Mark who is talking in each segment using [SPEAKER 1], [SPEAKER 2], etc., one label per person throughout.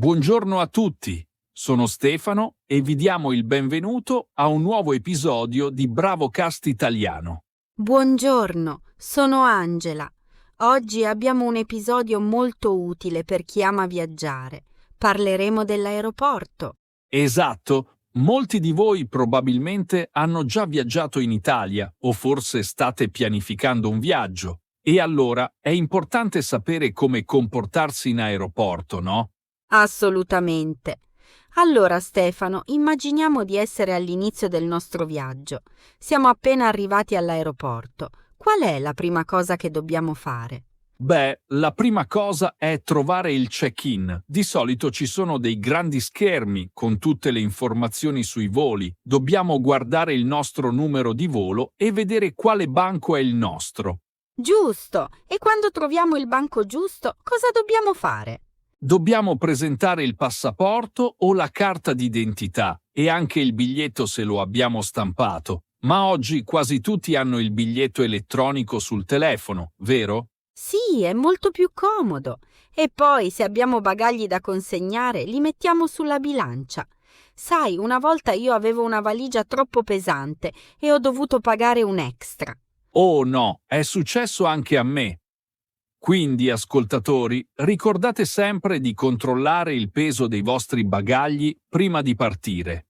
[SPEAKER 1] Buongiorno a tutti, sono Stefano e vi diamo il benvenuto a un nuovo episodio di BravoCast Italiano.
[SPEAKER 2] Buongiorno, sono Angela. Oggi abbiamo un episodio molto utile per chi ama viaggiare. Parleremo dell'aeroporto.
[SPEAKER 1] Esatto, molti di voi probabilmente hanno già viaggiato in Italia o forse state pianificando un viaggio. E allora è importante sapere come comportarsi in aeroporto, no?
[SPEAKER 2] Assolutamente. Allora, Stefano, immaginiamo di essere all'inizio del nostro viaggio. Siamo appena arrivati all'aeroporto. Qual è la prima cosa che dobbiamo fare?
[SPEAKER 1] Beh, la prima cosa è trovare il check-in. Di solito ci sono dei grandi schermi con tutte le informazioni sui voli. Dobbiamo guardare il nostro numero di volo e vedere quale banco è il nostro.
[SPEAKER 2] Giusto! E quando troviamo il banco giusto, cosa dobbiamo fare?
[SPEAKER 1] Dobbiamo presentare il passaporto o la carta d'identità e anche il biglietto se lo abbiamo stampato. Ma oggi quasi tutti hanno il biglietto elettronico sul telefono, vero?
[SPEAKER 2] Sì, è molto più comodo. E poi, se abbiamo bagagli da consegnare, li mettiamo sulla bilancia. Sai, una volta io avevo una valigia troppo pesante e ho dovuto pagare un extra.
[SPEAKER 1] Oh no, è successo anche a me. Quindi, ascoltatori, ricordate sempre di controllare il peso dei vostri bagagli prima di partire.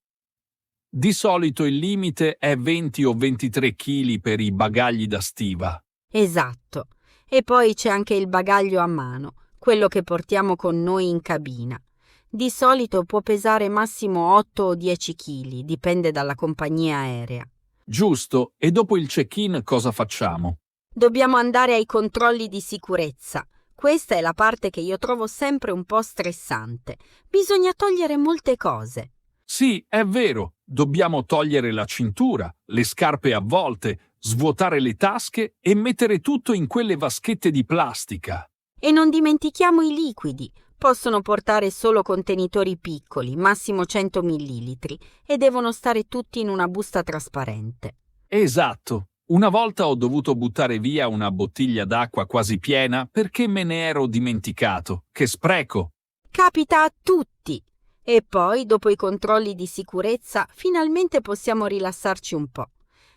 [SPEAKER 1] Di solito il limite è 20 o 23 kg per i bagagli da stiva.
[SPEAKER 2] Esatto. E poi c'è anche il bagaglio a mano, quello che portiamo con noi in cabina. Di solito può pesare massimo 8 o 10 kg, dipende dalla compagnia aerea.
[SPEAKER 1] Giusto, e dopo il check-in cosa facciamo?
[SPEAKER 2] Dobbiamo andare ai controlli di sicurezza. Questa è la parte che io trovo sempre un po' stressante. Bisogna togliere molte cose.
[SPEAKER 1] Sì, è vero, dobbiamo togliere la cintura, le scarpe avvolte, svuotare le tasche e mettere tutto in quelle vaschette di plastica.
[SPEAKER 2] E non dimentichiamo i liquidi. Possono portare solo contenitori piccoli, massimo 100 ml, e devono stare tutti in una busta trasparente.
[SPEAKER 1] Esatto. Una volta ho dovuto buttare via una bottiglia d'acqua quasi piena perché me ne ero dimenticato. Che spreco!
[SPEAKER 2] Capita a tutti! E poi, dopo i controlli di sicurezza, finalmente possiamo rilassarci un po'.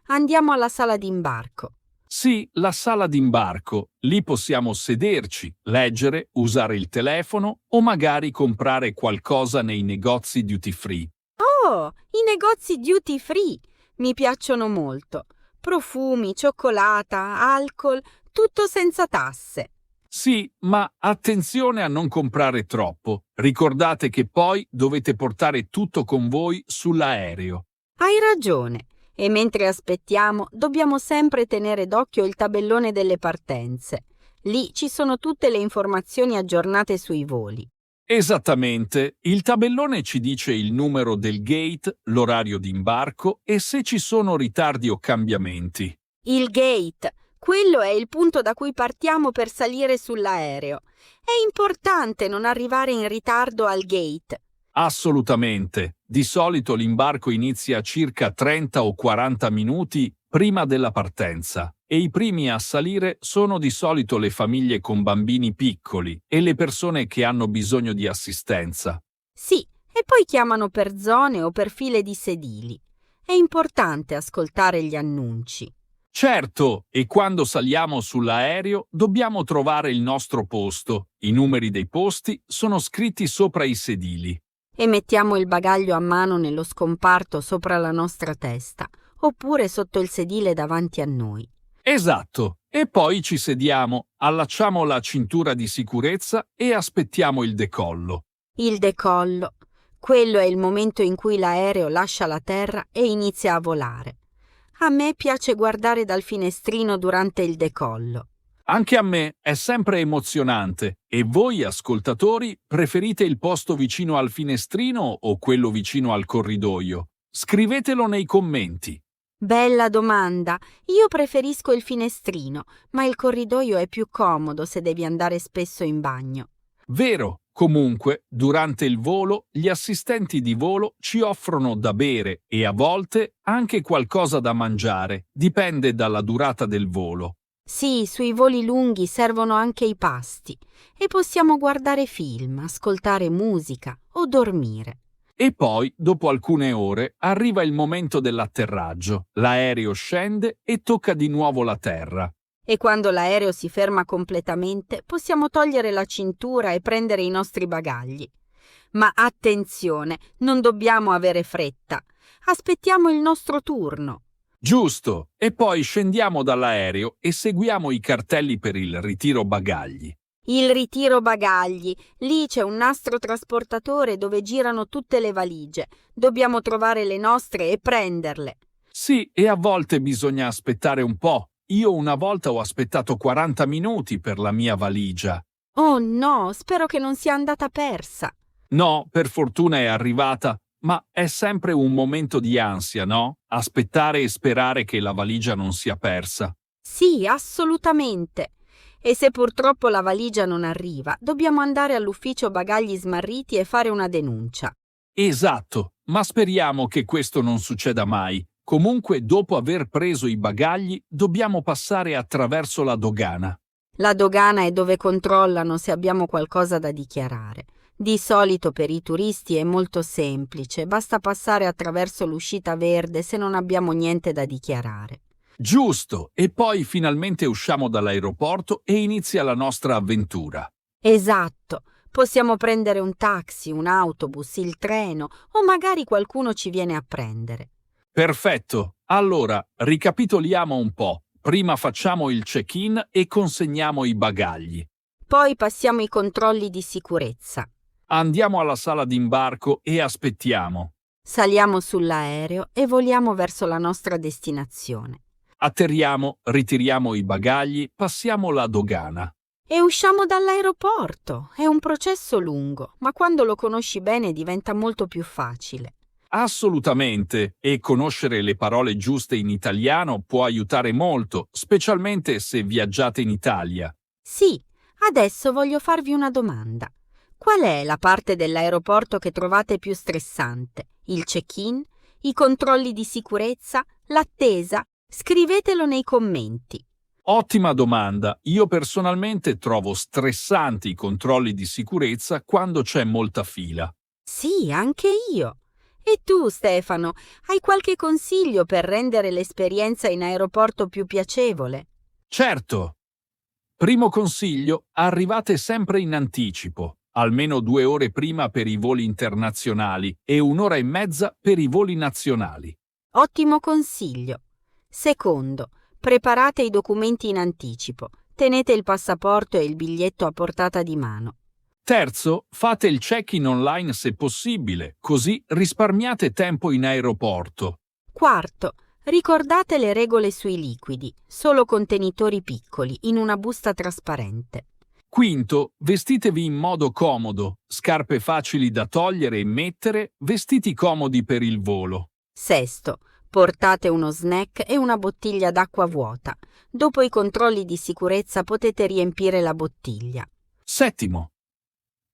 [SPEAKER 2] Andiamo alla sala d'imbarco.
[SPEAKER 1] Sì, la sala d'imbarco. Lì possiamo sederci, leggere, usare il telefono o magari comprare qualcosa nei negozi duty free.
[SPEAKER 2] Oh, i negozi duty free! Mi piacciono molto. Profumi, cioccolata, alcol, tutto senza tasse.
[SPEAKER 1] Sì, ma attenzione a non comprare troppo. Ricordate che poi dovete portare tutto con voi sull'aereo.
[SPEAKER 2] Hai ragione. E mentre aspettiamo, dobbiamo sempre tenere d'occhio il tabellone delle partenze. Lì ci sono tutte le informazioni aggiornate sui voli.
[SPEAKER 1] Esattamente, il tabellone ci dice il numero del gate, l'orario d'imbarco e se ci sono ritardi o cambiamenti.
[SPEAKER 2] Il gate, quello è il punto da cui partiamo per salire sull'aereo. È importante non arrivare in ritardo al gate.
[SPEAKER 1] Assolutamente. Di solito l'imbarco inizia circa 30 o 40 minuti prima della partenza e i primi a salire sono di solito le famiglie con bambini piccoli e le persone che hanno bisogno di assistenza.
[SPEAKER 2] Sì, e poi chiamano per zone o per file di sedili. È importante ascoltare gli annunci.
[SPEAKER 1] Certo, e quando saliamo sull'aereo dobbiamo trovare il nostro posto. I numeri dei posti sono scritti sopra i sedili.
[SPEAKER 2] E mettiamo il bagaglio a mano nello scomparto sopra la nostra testa, oppure sotto il sedile davanti a noi.
[SPEAKER 1] Esatto, e poi ci sediamo, allacciamo la cintura di sicurezza e aspettiamo il decollo.
[SPEAKER 2] Il decollo. Quello è il momento in cui l'aereo lascia la terra e inizia a volare. A me piace guardare dal finestrino durante il decollo.
[SPEAKER 1] Anche a me è sempre emozionante. E voi, ascoltatori, preferite il posto vicino al finestrino o quello vicino al corridoio? Scrivetelo nei commenti.
[SPEAKER 2] Bella domanda. Io preferisco il finestrino, ma il corridoio è più comodo se devi andare spesso in bagno.
[SPEAKER 1] Vero. Comunque, durante il volo, gli assistenti di volo ci offrono da bere e a volte anche qualcosa da mangiare, dipende dalla durata del volo.
[SPEAKER 2] Sì, sui voli lunghi servono anche i pasti e possiamo guardare film, ascoltare musica o dormire.
[SPEAKER 1] E poi, dopo alcune ore, arriva il momento dell'atterraggio. L'aereo scende e tocca di nuovo la terra.
[SPEAKER 2] E quando l'aereo si ferma completamente, possiamo togliere la cintura e prendere i nostri bagagli. Ma attenzione, non dobbiamo avere fretta. Aspettiamo il nostro turno.
[SPEAKER 1] Giusto! E poi scendiamo dall'aereo e seguiamo i cartelli per il ritiro bagagli.
[SPEAKER 2] Il ritiro bagagli. Lì c'è un nastro trasportatore dove girano tutte le valigie. Dobbiamo trovare le nostre e prenderle.
[SPEAKER 1] Sì, e a volte bisogna aspettare un po'. Io una volta ho aspettato 40 minuti per la mia valigia.
[SPEAKER 2] Oh no, spero che non sia andata persa.
[SPEAKER 1] No, per fortuna è arrivata, ma è sempre un momento di ansia, no? Aspettare e sperare che la valigia non sia persa.
[SPEAKER 2] Sì, assolutamente. E se purtroppo la valigia non arriva, dobbiamo andare all'ufficio bagagli smarriti e fare una denuncia.
[SPEAKER 1] Esatto, ma speriamo che questo non succeda mai. Comunque, dopo aver preso i bagagli, dobbiamo passare attraverso la dogana.
[SPEAKER 2] La dogana è dove controllano se abbiamo qualcosa da dichiarare. Di solito per i turisti è molto semplice, basta passare attraverso l'uscita verde se non abbiamo niente da dichiarare.
[SPEAKER 1] Giusto, e poi finalmente usciamo dall'aeroporto e inizia la nostra avventura.
[SPEAKER 2] Esatto, possiamo prendere un taxi, un autobus, il treno o magari qualcuno ci viene a prendere.
[SPEAKER 1] Perfetto, allora ricapitoliamo un po'. Prima facciamo il check-in e consegniamo i bagagli.
[SPEAKER 2] Poi passiamo i controlli di sicurezza.
[SPEAKER 1] Andiamo alla sala d'imbarco e aspettiamo.
[SPEAKER 2] Saliamo sull'aereo e voliamo verso la nostra destinazione.
[SPEAKER 1] Atterriamo, ritiriamo i bagagli, passiamo la dogana.
[SPEAKER 2] E usciamo dall'aeroporto. È un processo lungo, ma quando lo conosci bene diventa molto più facile.
[SPEAKER 1] Assolutamente, e conoscere le parole giuste in italiano può aiutare molto, specialmente se viaggiate in Italia.
[SPEAKER 2] Sì, adesso voglio farvi una domanda. Qual è la parte dell'aeroporto che trovate più stressante? Il check-in? I controlli di sicurezza? L'attesa? Scrivetelo nei commenti.
[SPEAKER 1] Ottima domanda. Io personalmente trovo stressanti i controlli di sicurezza quando c'è molta fila.
[SPEAKER 2] Sì, anche io. E tu, Stefano, hai qualche consiglio per rendere l'esperienza in aeroporto più piacevole?
[SPEAKER 1] Certo. Primo consiglio, arrivate sempre in anticipo, almeno 2 ore prima per i voli internazionali e 1 ora e mezza per i voli nazionali.
[SPEAKER 2] Ottimo consiglio. Secondo, preparate i documenti in anticipo. Tenete il passaporto e il biglietto a portata di mano.
[SPEAKER 1] Terzo, fate il check-in online se possibile, così risparmiate tempo in aeroporto.
[SPEAKER 2] Quarto, ricordate le regole sui liquidi, solo contenitori piccoli, in una busta trasparente.
[SPEAKER 1] Quinto, vestitevi in modo comodo, scarpe facili da togliere e mettere, vestiti comodi per il volo.
[SPEAKER 2] Sesto, portate uno snack e una bottiglia d'acqua vuota. Dopo i controlli di sicurezza potete riempire la bottiglia.
[SPEAKER 1] Settimo,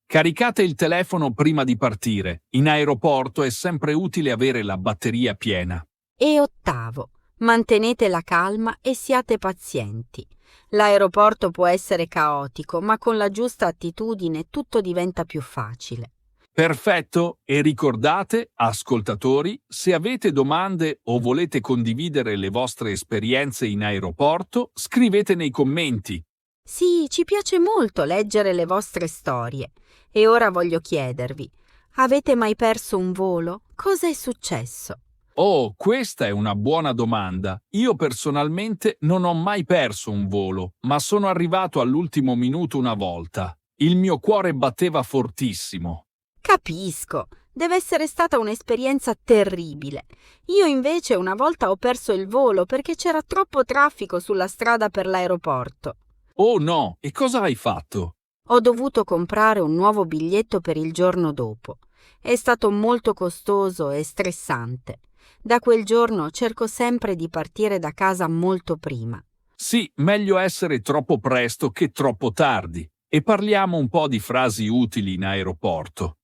[SPEAKER 1] caricate il telefono prima di partire. In aeroporto è sempre utile avere la batteria piena.
[SPEAKER 2] E ottavo, mantenete la calma e siate pazienti. L'aeroporto può essere caotico, ma con la giusta attitudine tutto diventa più facile.
[SPEAKER 1] Perfetto, e ricordate, ascoltatori, se avete domande o volete condividere le vostre esperienze in aeroporto, scrivete nei commenti.
[SPEAKER 2] Sì, ci piace molto leggere le vostre storie. E ora voglio chiedervi, avete mai perso un volo? Cosa è successo?
[SPEAKER 1] Oh, questa è una buona domanda. Io personalmente non ho mai perso un volo, ma sono arrivato all'ultimo minuto una volta. Il mio cuore batteva fortissimo.
[SPEAKER 2] Capisco, deve essere stata un'esperienza terribile. Io invece una volta ho perso il volo perché c'era troppo traffico sulla strada per l'aeroporto.
[SPEAKER 1] Oh no, e cosa hai fatto?
[SPEAKER 2] Ho dovuto comprare un nuovo biglietto per il giorno dopo. È stato molto costoso e stressante. Da quel giorno cerco sempre di partire da casa molto prima.
[SPEAKER 1] Sì, meglio essere troppo presto che troppo tardi. E parliamo un po' di frasi utili in aeroporto.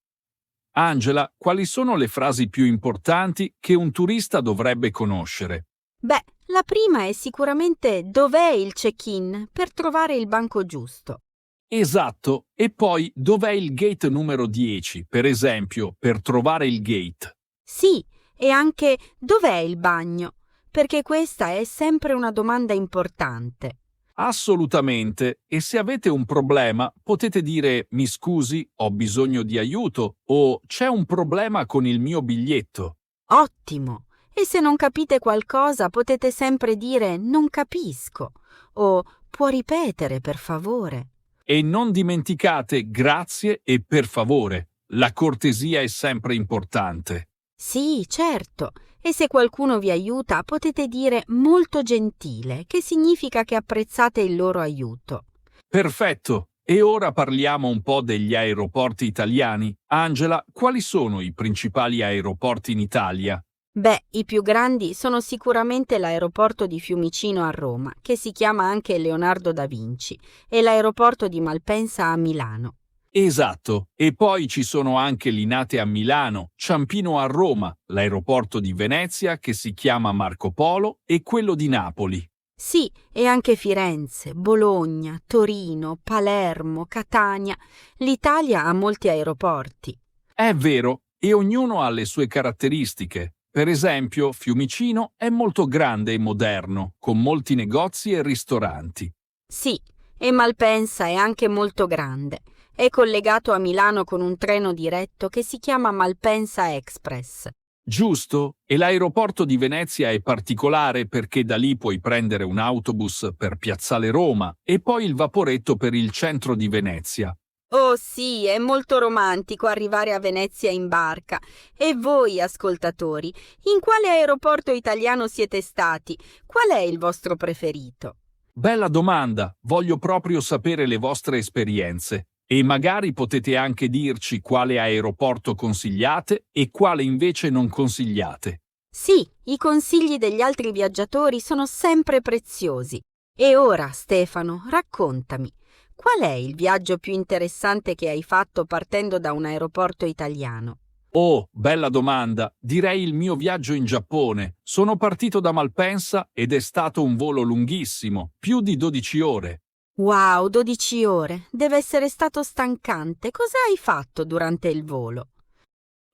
[SPEAKER 1] Angela, quali sono le frasi più importanti che un turista dovrebbe conoscere?
[SPEAKER 2] Beh, la prima è sicuramente dov'è il check-in per trovare il banco giusto.
[SPEAKER 1] Esatto, e poi dov'è il gate numero 10, per esempio, per trovare il gate.
[SPEAKER 2] Sì, e anche dov'è il bagno, perché questa è sempre una domanda importante.
[SPEAKER 1] Assolutamente, e se avete un problema potete dire mi scusi, ho bisogno di aiuto o c'è un problema con il mio biglietto.
[SPEAKER 2] Ottimo! E se non capite qualcosa potete sempre dire non capisco o può ripetere per favore.
[SPEAKER 1] E non dimenticate grazie e per favore, la cortesia è sempre importante.
[SPEAKER 2] Sì, certo. E se qualcuno vi aiuta potete dire molto gentile, che significa che apprezzate il loro aiuto.
[SPEAKER 1] Perfetto, e ora parliamo un po' degli aeroporti italiani. Angela, quali sono i principali aeroporti in Italia?
[SPEAKER 2] Beh, i più grandi sono sicuramente l'aeroporto di Fiumicino a Roma, che si chiama anche Leonardo da Vinci, e l'aeroporto di Malpensa a Milano.
[SPEAKER 1] Esatto, e poi ci sono anche Linate a Milano, Ciampino a Roma, l'aeroporto di Venezia che si chiama Marco Polo e quello di Napoli.
[SPEAKER 2] Sì, e anche Firenze, Bologna, Torino, Palermo, Catania. L'Italia ha molti aeroporti.
[SPEAKER 1] È vero, e ognuno ha le sue caratteristiche. Per esempio, Fiumicino è molto grande e moderno, con molti negozi e ristoranti.
[SPEAKER 2] Sì, e Malpensa è anche molto grande. È collegato a Milano con un treno diretto che si chiama Malpensa Express.
[SPEAKER 1] Giusto? E l'aeroporto di Venezia è particolare perché da lì puoi prendere un autobus per Piazzale Roma e poi il vaporetto per il centro di Venezia.
[SPEAKER 2] Oh sì, è molto romantico arrivare a Venezia in barca. E voi, ascoltatori, in quale aeroporto italiano siete stati? Qual è il vostro preferito?
[SPEAKER 1] Bella domanda, voglio proprio sapere le vostre esperienze. E magari potete anche dirci quale aeroporto consigliate e quale invece non consigliate.
[SPEAKER 2] Sì, i consigli degli altri viaggiatori sono sempre preziosi. E ora, Stefano, raccontami, qual è il viaggio più interessante che hai fatto partendo da un aeroporto italiano?
[SPEAKER 1] Oh, bella domanda. Direi il mio viaggio in Giappone. Sono partito da Malpensa ed è stato un volo lunghissimo, più di 12 ore.
[SPEAKER 2] Wow, 12 ore. Deve essere stato stancante. Cosa hai fatto durante il volo?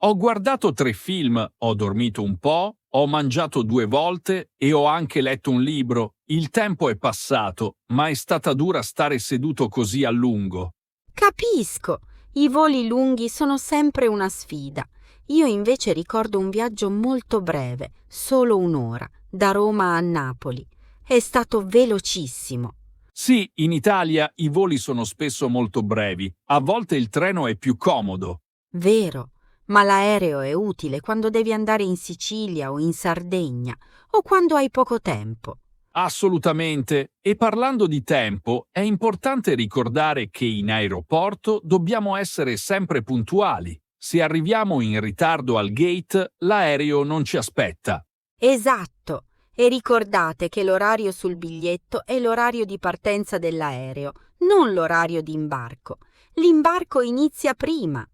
[SPEAKER 1] Ho guardato 3 film, ho dormito un po', ho mangiato 2 volte e ho anche letto un libro. Il tempo è passato, ma è stata dura stare seduto così a lungo.
[SPEAKER 2] Capisco. I voli lunghi sono sempre una sfida. Io invece ricordo un viaggio molto breve, solo 1 ora, da Roma a Napoli. È stato velocissimo.
[SPEAKER 1] Sì, in Italia i voli sono spesso molto brevi, a volte il treno è più comodo.
[SPEAKER 2] Vero, ma l'aereo è utile quando devi andare in Sicilia o in Sardegna o quando hai poco tempo.
[SPEAKER 1] Assolutamente, e parlando di tempo, è importante ricordare che in aeroporto dobbiamo essere sempre puntuali. Se arriviamo in ritardo al gate, l'aereo non ci aspetta.
[SPEAKER 2] Esatto, e ricordate che l'orario sul biglietto è l'orario di partenza dell'aereo, non l'orario di imbarco. L'imbarco inizia prima.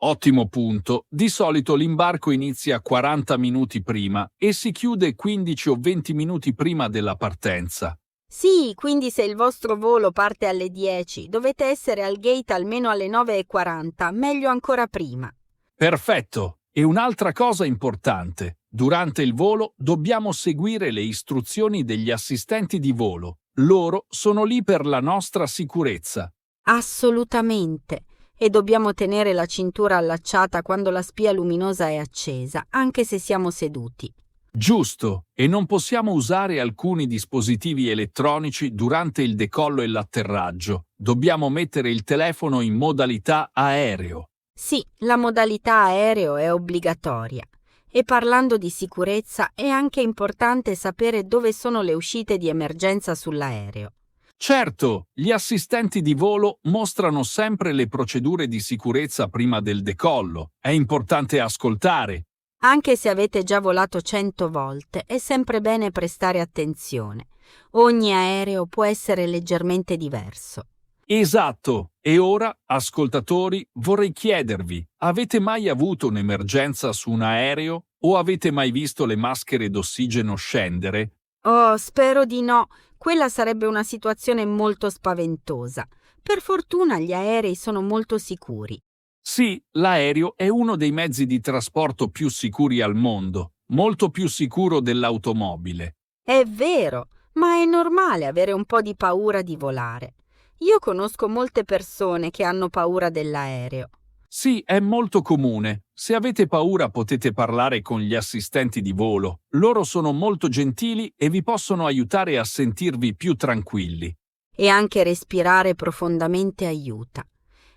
[SPEAKER 1] Ottimo punto. Di solito l'imbarco inizia 40 minuti prima e si chiude 15 o 20 minuti prima della partenza.
[SPEAKER 2] Sì, quindi se il vostro volo parte alle 10, dovete essere al gate almeno alle 9:40, meglio ancora prima.
[SPEAKER 1] Perfetto. E un'altra cosa importante. Durante il volo dobbiamo seguire le istruzioni degli assistenti di volo. Loro sono lì per la nostra sicurezza.
[SPEAKER 2] Assolutamente. E dobbiamo tenere la cintura allacciata quando la spia luminosa è accesa, anche se siamo seduti.
[SPEAKER 1] Giusto, e non possiamo usare alcuni dispositivi elettronici durante il decollo e l'atterraggio. Dobbiamo mettere il telefono in modalità aereo.
[SPEAKER 2] Sì, la modalità aereo è obbligatoria. E parlando di sicurezza, è anche importante sapere dove sono le uscite di emergenza sull'aereo.
[SPEAKER 1] Certo, gli assistenti di volo mostrano sempre le procedure di sicurezza prima del decollo. È importante ascoltare.
[SPEAKER 2] Anche se avete già volato 100 volte, è sempre bene prestare attenzione. Ogni aereo può essere leggermente diverso.
[SPEAKER 1] Esatto, e ora, ascoltatori, vorrei chiedervi, avete mai avuto un'emergenza su un aereo o avete mai visto le maschere d'ossigeno scendere?
[SPEAKER 2] Oh, spero di no. Quella sarebbe una situazione molto spaventosa. Per fortuna gli aerei sono molto sicuri.
[SPEAKER 1] Sì, l'aereo è uno dei mezzi di trasporto più sicuri al mondo, molto più sicuro dell'automobile.
[SPEAKER 2] È vero, ma è normale avere un po' di paura di volare. Io conosco molte persone che hanno paura dell'aereo.
[SPEAKER 1] Sì, è molto comune. Se avete paura potete parlare con gli assistenti di volo. Loro sono molto gentili e vi possono aiutare a sentirvi più tranquilli.
[SPEAKER 2] E anche respirare profondamente aiuta.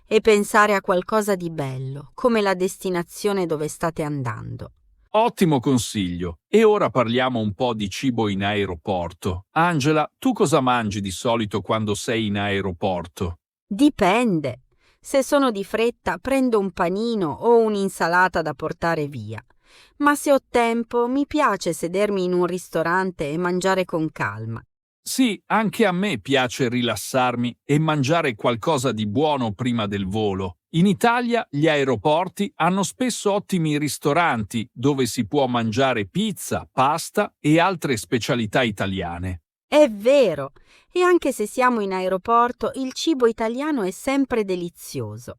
[SPEAKER 2] E pensare a qualcosa di bello, come la destinazione dove state andando.
[SPEAKER 1] Ottimo consiglio. E ora parliamo un po' di cibo in aeroporto. Angela, tu cosa mangi di solito quando sei in aeroporto?
[SPEAKER 2] Dipende. Se sono di fretta, prendo un panino o un'insalata da portare via. Ma se ho tempo, mi piace sedermi in un ristorante e mangiare con calma.
[SPEAKER 1] Sì, anche a me piace rilassarmi e mangiare qualcosa di buono prima del volo. In Italia gli aeroporti hanno spesso ottimi ristoranti dove si può mangiare pizza, pasta e altre specialità italiane.
[SPEAKER 2] È vero, e anche se siamo in aeroporto, il cibo italiano è sempre delizioso.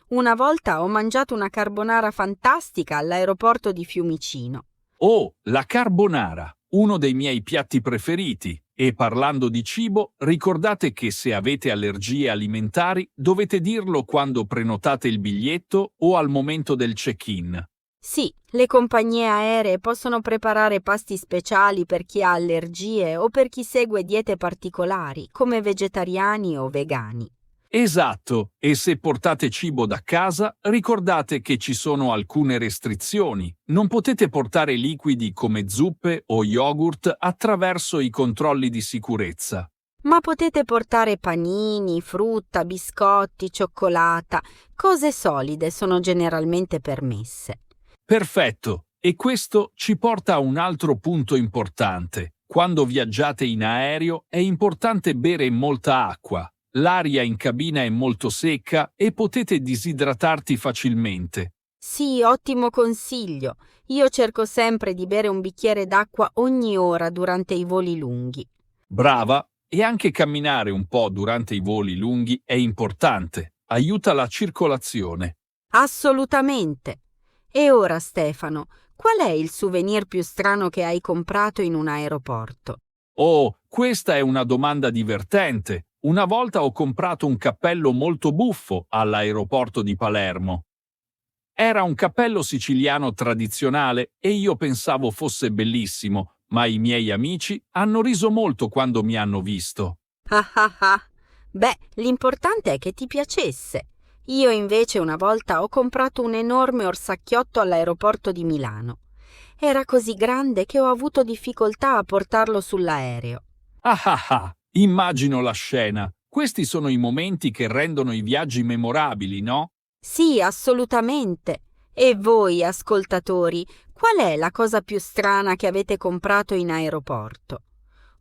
[SPEAKER 2] Una volta ho mangiato una carbonara fantastica all'aeroporto di Fiumicino.
[SPEAKER 1] Oh, la carbonara, uno dei miei piatti preferiti. E parlando di cibo, ricordate che se avete allergie alimentari dovete dirlo quando prenotate il biglietto o al momento del check-in.
[SPEAKER 2] Sì, le compagnie aeree possono preparare pasti speciali per chi ha allergie o per chi segue diete particolari, come vegetariani o vegani.
[SPEAKER 1] Esatto, e se portate cibo da casa, ricordate che ci sono alcune restrizioni. Non potete portare liquidi come zuppe o yogurt attraverso i controlli di sicurezza.
[SPEAKER 2] Ma potete portare panini, frutta, biscotti, cioccolata, cose solide sono generalmente permesse.
[SPEAKER 1] Perfetto, e questo ci porta a un altro punto importante. Quando viaggiate in aereo è importante bere molta acqua. L'aria in cabina è molto secca e potete disidratarti facilmente.
[SPEAKER 2] Sì, ottimo consiglio. Io cerco sempre di bere un bicchiere d'acqua ogni ora durante i voli lunghi.
[SPEAKER 1] Brava, e anche camminare un po' durante i voli lunghi è importante. Aiuta la circolazione.
[SPEAKER 2] Assolutamente. E ora, Stefano, qual è il souvenir più strano che hai comprato in un aeroporto?
[SPEAKER 1] Oh, questa è una domanda divertente. Una volta ho comprato un cappello molto buffo all'aeroporto di Palermo. Era un cappello siciliano tradizionale e io pensavo fosse bellissimo, ma i miei amici hanno riso molto quando mi hanno visto.
[SPEAKER 2] Ah ah ah. Beh, l'importante è che ti piacesse. Io invece una volta ho comprato un enorme orsacchiotto all'aeroporto di Milano. Era così grande che ho avuto difficoltà a portarlo sull'aereo.
[SPEAKER 1] Ah ah ah, immagino la scena. Questi sono i momenti che rendono i viaggi memorabili, no?
[SPEAKER 2] Sì, assolutamente. E voi, ascoltatori, qual è la cosa più strana che avete comprato in aeroporto?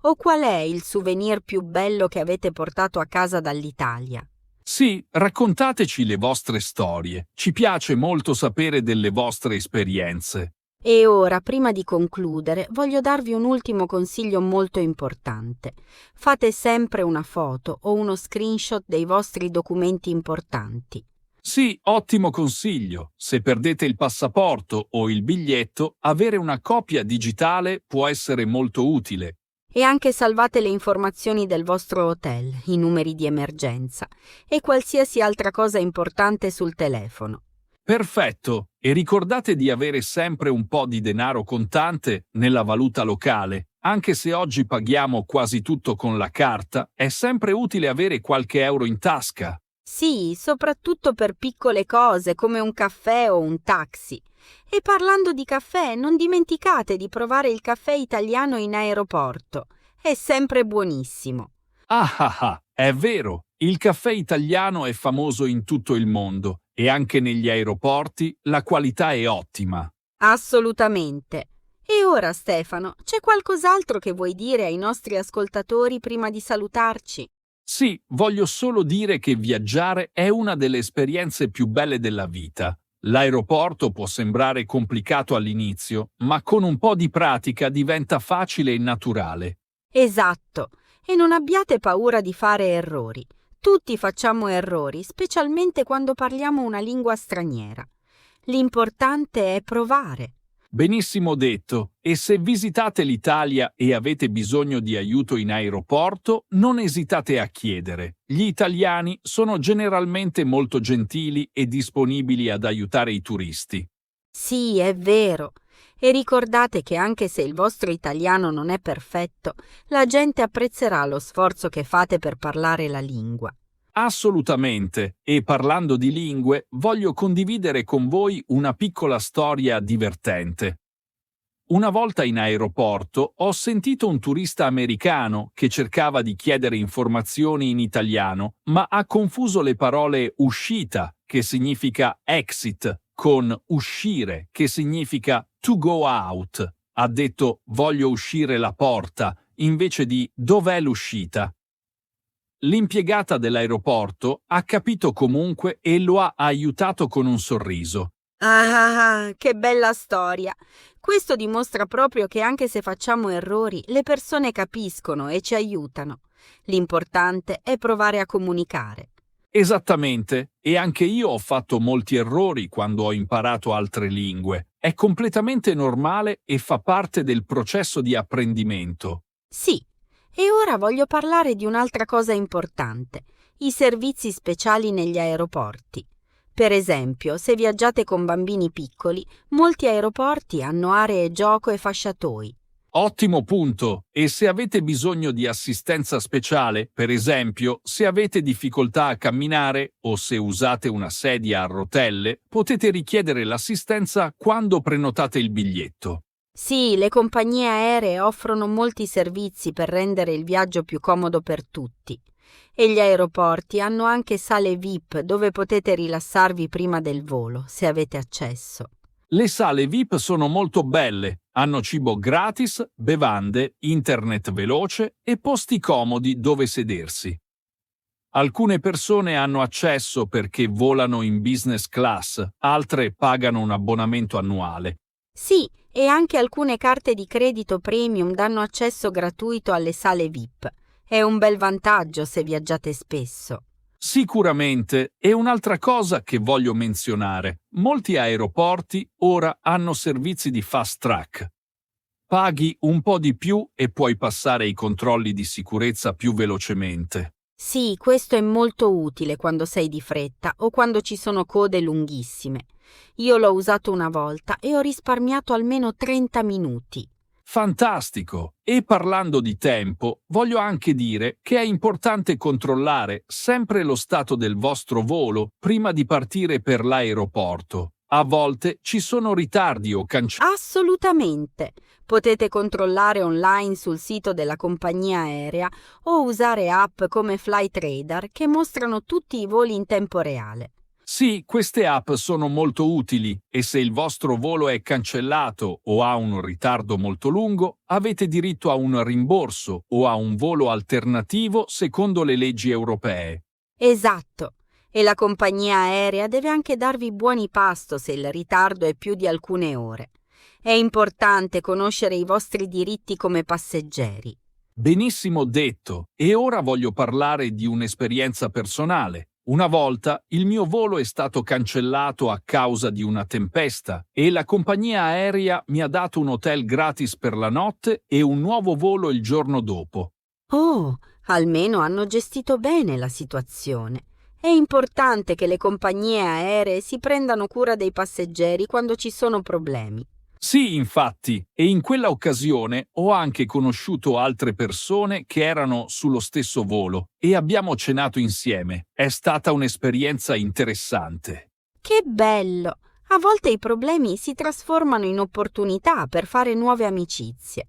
[SPEAKER 2] O qual è il souvenir più bello che avete portato a casa dall'Italia?
[SPEAKER 1] Sì, raccontateci le vostre storie. Ci piace molto sapere delle vostre esperienze.
[SPEAKER 2] E ora, prima di concludere, voglio darvi un ultimo consiglio molto importante. Fate sempre una foto o uno screenshot dei vostri documenti importanti.
[SPEAKER 1] Sì, ottimo consiglio. Se perdete il passaporto o il biglietto, avere una copia digitale può essere molto utile.
[SPEAKER 2] E anche salvate le informazioni del vostro hotel, i numeri di emergenza e qualsiasi altra cosa importante sul telefono.
[SPEAKER 1] Perfetto, e ricordate di avere sempre un po' di denaro contante nella valuta locale. Anche se oggi paghiamo quasi tutto con la carta, è sempre utile avere qualche euro in tasca.
[SPEAKER 2] Sì, soprattutto per piccole cose come un caffè o un taxi. E parlando di caffè, non dimenticate di provare il caffè italiano in aeroporto. È sempre buonissimo.
[SPEAKER 1] Ah ah ah, è vero, il caffè italiano è famoso in tutto il mondo e anche negli aeroporti la qualità è ottima.
[SPEAKER 2] Assolutamente. E ora, Stefano, c'è qualcos'altro che vuoi dire ai nostri ascoltatori prima di salutarci?
[SPEAKER 1] Sì, voglio solo dire che viaggiare è una delle esperienze più belle della vita. L'aeroporto può sembrare complicato all'inizio, ma con un po' di pratica diventa facile e naturale.
[SPEAKER 2] Esatto, e non abbiate paura di fare errori. Tutti facciamo errori, specialmente quando parliamo una lingua straniera. L'importante è provare.
[SPEAKER 1] Benissimo detto, e se visitate l'Italia e avete bisogno di aiuto in aeroporto, non esitate a chiedere. Gli italiani sono generalmente molto gentili e disponibili ad aiutare i turisti.
[SPEAKER 2] Sì, è vero. E ricordate che anche se il vostro italiano non è perfetto, la gente apprezzerà lo sforzo che fate per parlare la lingua.
[SPEAKER 1] Assolutamente, e parlando di lingue, voglio condividere con voi una piccola storia divertente. Una volta in aeroporto ho sentito un turista americano che cercava di chiedere informazioni in italiano, ma ha confuso le parole uscita, che significa exit, con uscire, che significa to go out. Ha detto voglio uscire la porta, invece di dov'è l'uscita. L'impiegata dell'aeroporto ha capito comunque e lo ha aiutato con un sorriso.
[SPEAKER 2] Che bella storia! Questo dimostra proprio che anche se facciamo errori, le persone capiscono e ci aiutano. L'importante è provare a comunicare.
[SPEAKER 1] Esattamente, e anche io ho fatto molti errori quando ho imparato altre lingue. È completamente normale e fa parte del processo di apprendimento.
[SPEAKER 2] Sì, e ora voglio parlare di un'altra cosa importante, i servizi speciali negli aeroporti. Per esempio, se viaggiate con bambini piccoli, molti aeroporti hanno aree gioco e fasciatoi.
[SPEAKER 1] Ottimo punto! E se avete bisogno di assistenza speciale, per esempio, se avete difficoltà a camminare o se usate una sedia a rotelle, potete richiedere l'assistenza quando prenotate il biglietto.
[SPEAKER 2] Sì, le compagnie aeree offrono molti servizi per rendere il viaggio più comodo per tutti. E gli aeroporti hanno anche sale VIP dove potete rilassarvi prima del volo, se avete accesso.
[SPEAKER 1] Le sale VIP sono molto belle, hanno cibo gratis, bevande, internet veloce e posti comodi dove sedersi. Alcune persone hanno accesso perché volano in business class, altre pagano un abbonamento annuale.
[SPEAKER 2] Sì, e anche alcune carte di credito premium danno accesso gratuito alle sale VIP. È un bel vantaggio se viaggiate spesso.
[SPEAKER 1] Sicuramente, e un'altra cosa che voglio menzionare, molti aeroporti ora hanno servizi di fast track. Paghi un po' di più e puoi passare i controlli di sicurezza più velocemente.
[SPEAKER 2] Sì, questo è molto utile quando sei di fretta o quando ci sono code lunghissime. Io l'ho usato una volta e ho risparmiato almeno 30 minuti.
[SPEAKER 1] Fantastico! E parlando di tempo, voglio anche dire che è importante controllare sempre lo stato del vostro volo prima di partire per l'aeroporto. A volte ci sono ritardi o cancellamenti.
[SPEAKER 2] Assolutamente! Potete controllare online sul sito della compagnia aerea o usare app come Flightradar che mostrano tutti i voli in tempo reale.
[SPEAKER 1] Sì, queste app sono molto utili e se il vostro volo è cancellato o ha un ritardo molto lungo, avete diritto a un rimborso o a un volo alternativo secondo le leggi europee.
[SPEAKER 2] Esatto! E la compagnia aerea deve anche darvi buoni pasto se il ritardo è più di alcune ore. È importante conoscere i vostri diritti come passeggeri.
[SPEAKER 1] Benissimo detto, e ora voglio parlare di un'esperienza personale. Una volta il mio volo è stato cancellato a causa di una tempesta e la compagnia aerea mi ha dato un hotel gratis per la notte e un nuovo volo il giorno dopo.
[SPEAKER 2] Oh, almeno hanno gestito bene la situazione. È importante che le compagnie aeree si prendano cura dei passeggeri quando ci sono problemi.
[SPEAKER 1] Sì, infatti, e in quella occasione ho anche conosciuto altre persone che erano sullo stesso volo e abbiamo cenato insieme. È stata un'esperienza interessante.
[SPEAKER 2] Che bello! A volte i problemi si trasformano in opportunità per fare nuove amicizie.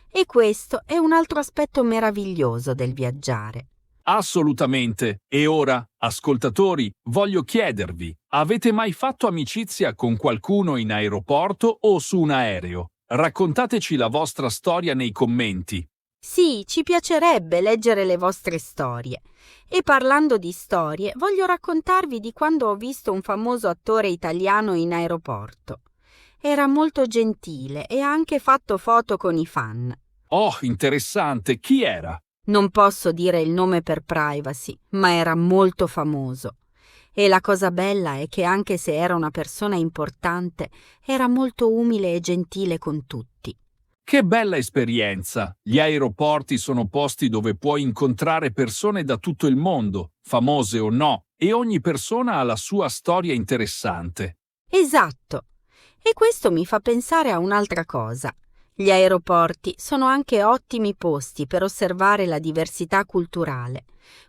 [SPEAKER 2] E questo è un altro aspetto meraviglioso del viaggiare.
[SPEAKER 1] Assolutamente. E ora, ascoltatori, voglio chiedervi, avete mai fatto amicizia con qualcuno in aeroporto o su un aereo? Raccontateci la vostra storia nei commenti.
[SPEAKER 2] Sì, ci piacerebbe leggere le vostre storie. E parlando di storie, voglio raccontarvi di quando ho visto un famoso attore italiano in aeroporto. Era molto gentile e ha anche fatto foto con i fan.
[SPEAKER 1] Oh, interessante, chi era?
[SPEAKER 2] Non posso dire il nome per privacy, ma era molto famoso. E la cosa bella è che anche se era una persona importante, era molto umile e gentile con tutti.
[SPEAKER 1] Che bella esperienza! Gli aeroporti sono posti dove puoi incontrare persone da tutto il mondo, famose o no, e ogni persona ha la sua storia interessante.
[SPEAKER 2] Esatto. E questo mi fa pensare a un'altra cosa. Gli aeroporti sono anche ottimi posti per osservare la diversità culturale.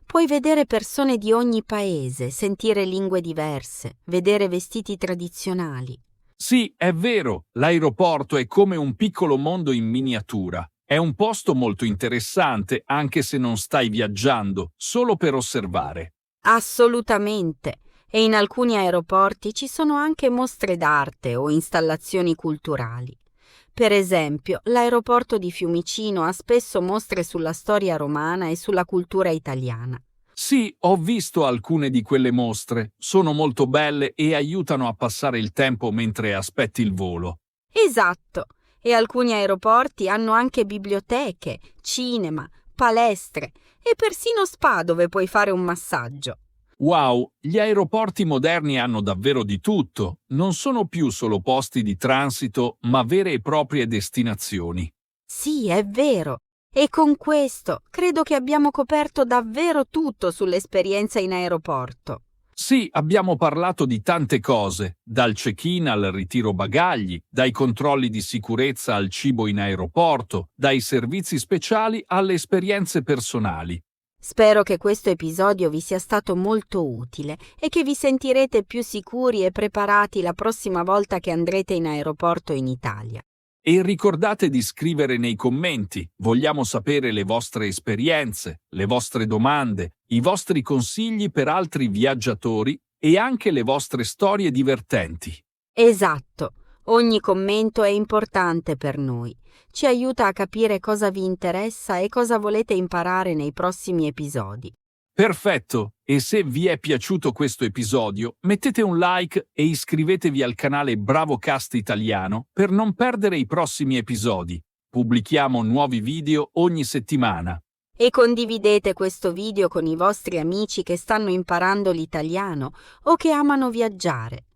[SPEAKER 2] Puoi vedere persone di ogni paese, sentire lingue diverse, vedere vestiti tradizionali.
[SPEAKER 1] Sì, è vero, l'aeroporto è come un piccolo mondo in miniatura. È un posto molto interessante anche se non stai viaggiando, solo per osservare.
[SPEAKER 2] Assolutamente. E in alcuni aeroporti ci sono anche mostre d'arte o installazioni culturali. Per esempio, l'aeroporto di Fiumicino ha spesso mostre sulla storia romana e sulla cultura italiana.
[SPEAKER 1] Sì, ho visto alcune di quelle mostre, sono molto belle e aiutano a passare il tempo mentre aspetti il volo.
[SPEAKER 2] Esatto. E alcuni aeroporti hanno anche biblioteche, cinema, palestre e persino spa dove puoi fare un massaggio.
[SPEAKER 1] Wow, gli aeroporti moderni hanno davvero di tutto, non sono più solo posti di transito, ma vere e proprie destinazioni.
[SPEAKER 2] Sì, è vero. E con questo credo che abbiamo coperto davvero tutto sull'esperienza in aeroporto.
[SPEAKER 1] Sì, abbiamo parlato di tante cose, dal check-in al ritiro bagagli, dai controlli di sicurezza al cibo in aeroporto, dai servizi speciali alle esperienze personali.
[SPEAKER 2] Spero che questo episodio vi sia stato molto utile e che vi sentirete più sicuri e preparati la prossima volta che andrete in aeroporto in Italia.
[SPEAKER 1] E ricordate di scrivere nei commenti, vogliamo sapere le vostre esperienze, le vostre domande, i vostri consigli per altri viaggiatori e anche le vostre storie divertenti.
[SPEAKER 2] Esatto, ogni commento è importante per noi. Ci aiuta a capire cosa vi interessa e cosa volete imparare nei prossimi episodi.
[SPEAKER 1] Perfetto! E se vi è piaciuto questo episodio, mettete un like e iscrivetevi al canale BravoCast Italiano per non perdere i prossimi episodi. Pubblichiamo nuovi video ogni settimana.
[SPEAKER 2] E condividete questo video con i vostri amici che stanno imparando l'italiano o che amano viaggiare.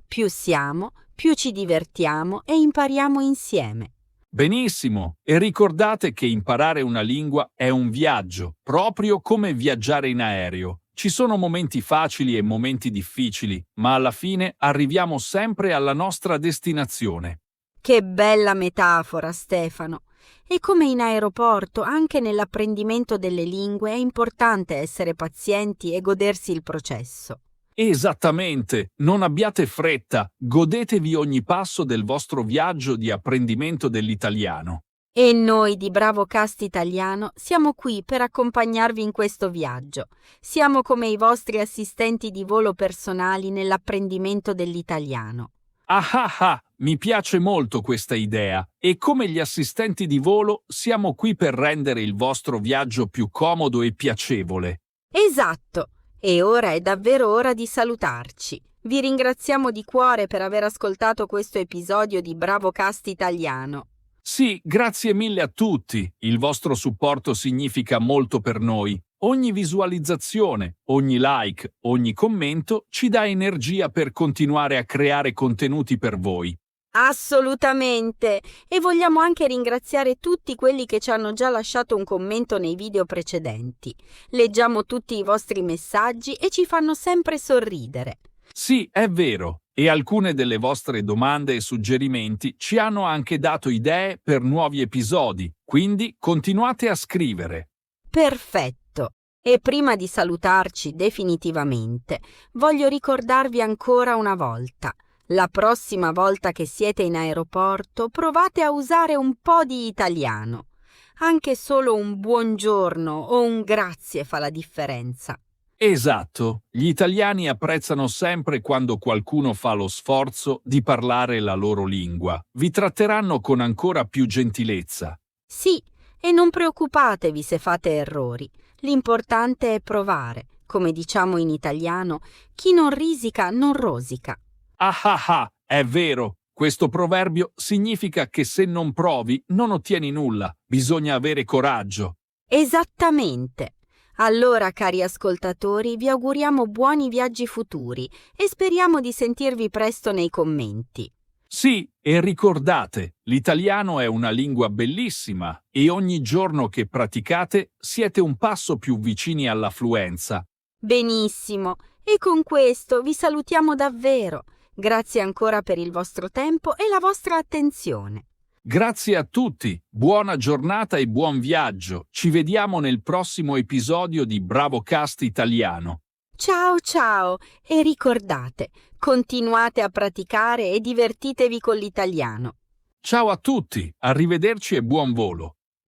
[SPEAKER 2] Più siamo, più ci divertiamo e impariamo insieme.
[SPEAKER 1] Benissimo! E ricordate che imparare una lingua è un viaggio, proprio come viaggiare in aereo. Ci sono momenti facili e momenti difficili, ma alla fine arriviamo sempre alla nostra destinazione.
[SPEAKER 2] Che bella metafora, Stefano! E come in aeroporto, anche nell'apprendimento delle lingue è importante essere pazienti e godersi il processo.
[SPEAKER 1] Esattamente, non abbiate fretta, godetevi ogni passo del vostro viaggio di apprendimento dell'italiano.
[SPEAKER 2] E noi di BravoCast Italiano siamo qui per accompagnarvi in questo viaggio. Siamo come i vostri assistenti di volo personali nell'apprendimento dell'italiano.
[SPEAKER 1] Ah ah ah, mi piace molto questa idea e come gli assistenti di volo siamo qui per rendere il vostro viaggio più comodo e piacevole.
[SPEAKER 2] Esatto! E ora è davvero ora di salutarci. Vi ringraziamo di cuore per aver ascoltato questo episodio di BravoCast Italiano.
[SPEAKER 1] Sì, grazie mille a tutti. Il vostro supporto significa molto per noi. Ogni visualizzazione, ogni like, ogni commento ci dà energia per continuare a creare contenuti per voi.
[SPEAKER 2] Assolutamente! E vogliamo anche ringraziare tutti quelli che ci hanno già lasciato un commento nei video precedenti. Leggiamo tutti i vostri messaggi e ci fanno sempre sorridere.
[SPEAKER 1] Sì, è vero. E alcune delle vostre domande e suggerimenti ci hanno anche dato idee per nuovi episodi, quindi continuate a scrivere.
[SPEAKER 2] Perfetto! E prima di salutarci definitivamente, voglio ricordarvi ancora una volta. La prossima volta che siete in aeroporto, provate a usare un po' di italiano. Anche solo un buongiorno o un grazie fa la differenza.
[SPEAKER 1] Esatto, gli italiani apprezzano sempre quando qualcuno fa lo sforzo di parlare la loro lingua. Vi tratteranno con ancora più gentilezza.
[SPEAKER 2] Sì, E non preoccupatevi se fate errori. L'importante è provare. Come diciamo in italiano, chi non risica non rosica.
[SPEAKER 1] Ah ah ah, è vero. Questo proverbio significa che se non provi non ottieni nulla. Bisogna avere coraggio.
[SPEAKER 2] Esattamente. Allora, cari ascoltatori, vi auguriamo buoni viaggi futuri e speriamo di sentirvi presto nei commenti.
[SPEAKER 1] Sì, e ricordate, l'italiano è una lingua bellissima e ogni giorno che praticate siete un passo più vicini alla fluenza.
[SPEAKER 2] Benissimo, e con questo vi salutiamo davvero. Grazie ancora per il vostro tempo e la vostra attenzione.
[SPEAKER 1] Grazie a tutti, buona giornata e buon viaggio. Ci vediamo nel prossimo episodio di BravoCast Italiano.
[SPEAKER 2] Ciao ciao e ricordate, continuate a praticare e divertitevi con l'italiano.
[SPEAKER 1] Ciao a tutti, arrivederci e buon volo.